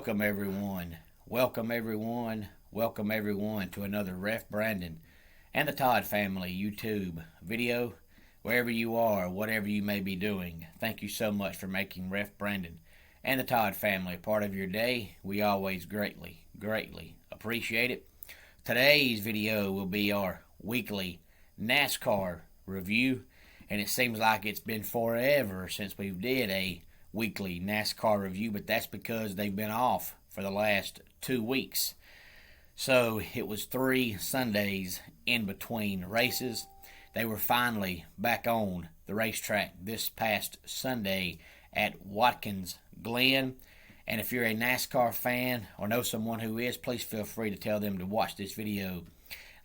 Welcome everyone. Welcome everyone. Welcome everyone to another Ref Brandon and the Todd family YouTube video. Wherever you are, whatever you may be doing, thank you so much for making Ref Brandon and the Todd family a part of your day. We always greatly appreciate it. Today's video will be our weekly NASCAR review, and it seems like it's been forever since we did a weekly NASCAR review, but that's because they've been off for the last 2 weeks. So it was 3 Sundays in between races. They were finally back on the racetrack this past Sunday at Watkins Glen. And if you're a NASCAR fan or know someone who is, please feel free to tell them to watch this video.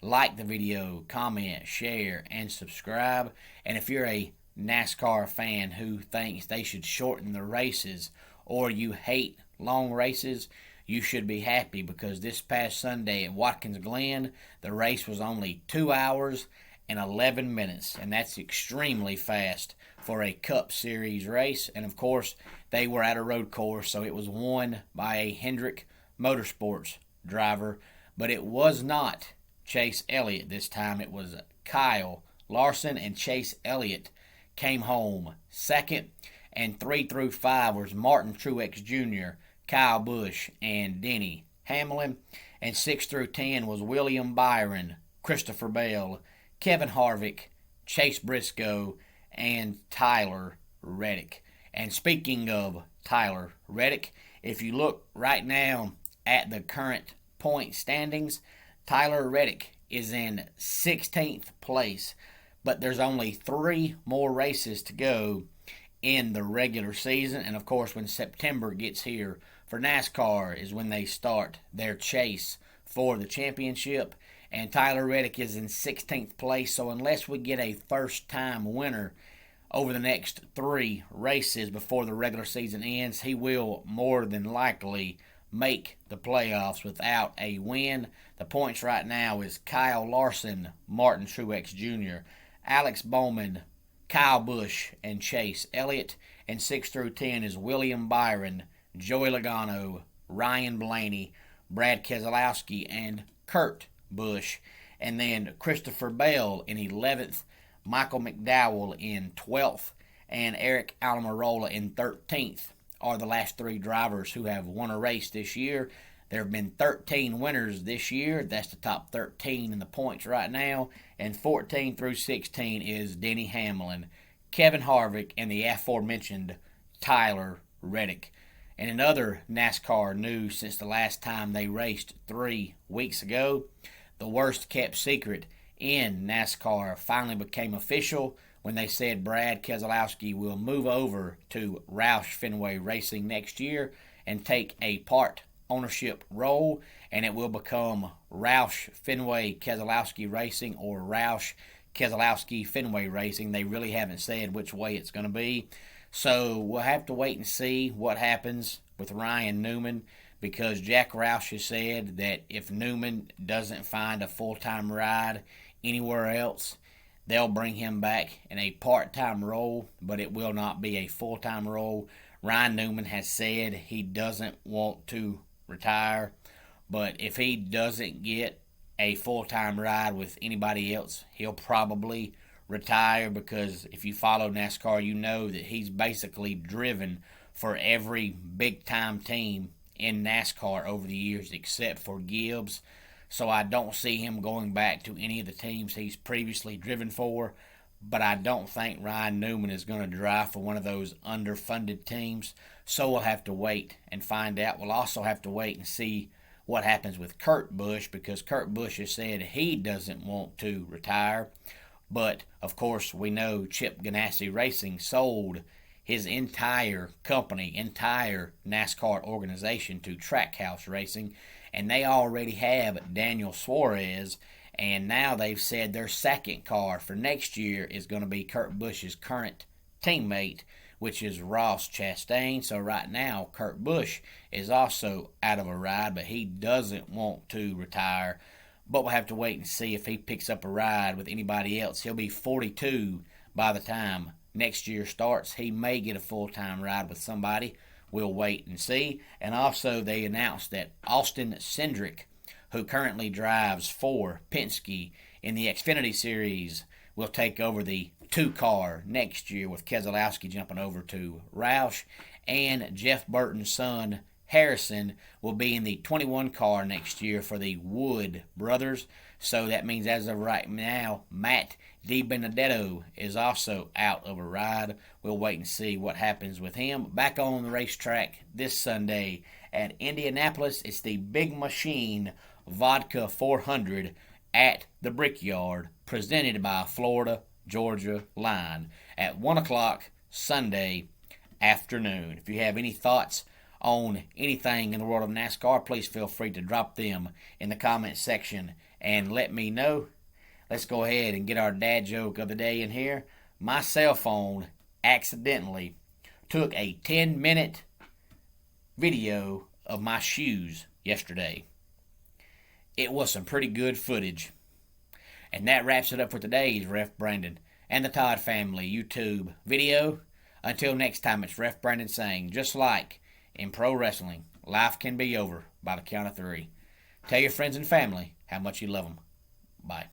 Like the video, comment, share, and subscribe. And if you're a NASCAR fan who thinks they should shorten the races, or you hate long races, you should be happy, because this past Sunday at Watkins Glen, the race was only 2 hours and 11 minutes, and that's extremely fast for a Cup Series race. And of course, they were at a road course, so it was won by a Hendrick Motorsports driver, but it was not Chase Elliott this time. It was Kyle Larson, and Chase Elliott came home second, and 3 through 5 was Martin Truex Jr., Kyle Busch, and Denny Hamlin, and 6 through 10 was William Byron, Christopher Bell, Kevin Harvick, Chase Briscoe, and Tyler Reddick. And speaking of Tyler Reddick, if you look right now at the current point standings, Tyler Reddick is in 16th place, but there's only 3 more races to go in the regular season. And of course, when September gets here for NASCAR is when they start their chase for the championship. And Tyler Reddick is in 16th place, so unless we get a first-time winner over the next 3 races before the regular season ends, he will more than likely make the playoffs without a win. The points right now is Kyle Larson, Martin Truex Jr., Alex Bowman, Kyle Busch, and Chase Elliott. And 6 through 10 is William Byron, Joey Logano, Ryan Blaney, Brad Keselowski, and Kurt Busch. And then Christopher Bell in 11th, Michael McDowell in 12th, and Eric Almirola in 13th are the last 3 drivers who have won a race this year. There have been 13 winners this year. That's the top 13 in the points right now. And 14 through 16 is Denny Hamlin, Kevin Harvick, and the aforementioned Tyler Reddick. And in other NASCAR news, since the last time they raced 3 weeks ago, the worst kept secret in NASCAR finally became official when they said Brad Keselowski will move over to Roush Fenway Racing next year and take a part ownership role, and it will become Roush Fenway Keselowski Racing or Roush Keselowski Fenway Racing. They really haven't said which way it's going to be, so we'll have to wait and see what happens with Ryan Newman, because Jack Roush has said that if Newman doesn't find a full-time ride anywhere else, they'll bring him back in a part-time role, but it will not be a full-time role. Ryan Newman has said he doesn't want to retire, but if he doesn't get a full-time ride with anybody else, he'll probably retire, because if you follow NASCAR, you know that he's basically driven for every big-time team in NASCAR over the years except for Gibbs. So I don't see him going back to any of the teams he's previously driven for, but I don't think Ryan Newman is going to drive for one of those underfunded teams. So we'll have to wait and find out. We'll also have to wait and see what happens with Kurt Busch, because Kurt Busch has said he doesn't want to retire. But, of course, we know Chip Ganassi Racing sold his entire company, entire NASCAR organization to Trackhouse Racing, and they already have Daniel Suarez, and now they've said their second car for next year is going to be Kurt Busch's current teammate, which is Ross Chastain. So right now, Kurt Busch is also out of a ride, but he doesn't want to retire. But we'll have to wait and see if he picks up a ride with anybody else. He'll be 42 by the time next year starts. He may get a full-time ride with somebody. We'll wait and see. And also, they announced that Austin Cindric, who currently drives for Penske in the Xfinity Series, will take over the 2-car next year, with Keselowski jumping over to Roush. And Jeff Burton's son, Harrison, will be in the 21 car next year for the Wood brothers. So that means as of right now, Matt DiBenedetto is also out of a ride. We'll wait and see what happens with him. Back on the racetrack this Sunday at Indianapolis, it's the Big Machine Vodka 400 at the Brickyard, presented by Florida Georgia Line at 1 o'clock Sunday afternoon. If you have any thoughts on anything in the world of NASCAR, please feel free to drop them in the comment section and let me know. Let's go ahead and get our dad joke of the day in here. My cell phone accidentally took a 10-minute video of my shoes yesterday. It was some pretty good footage. And that wraps it up for today's Ref Brandon and the Todd Family YouTube video. Until next time, it's Ref Brandon saying, just like in pro wrestling, life can be over by the count of 3. Tell your friends and family how much you love them. Bye.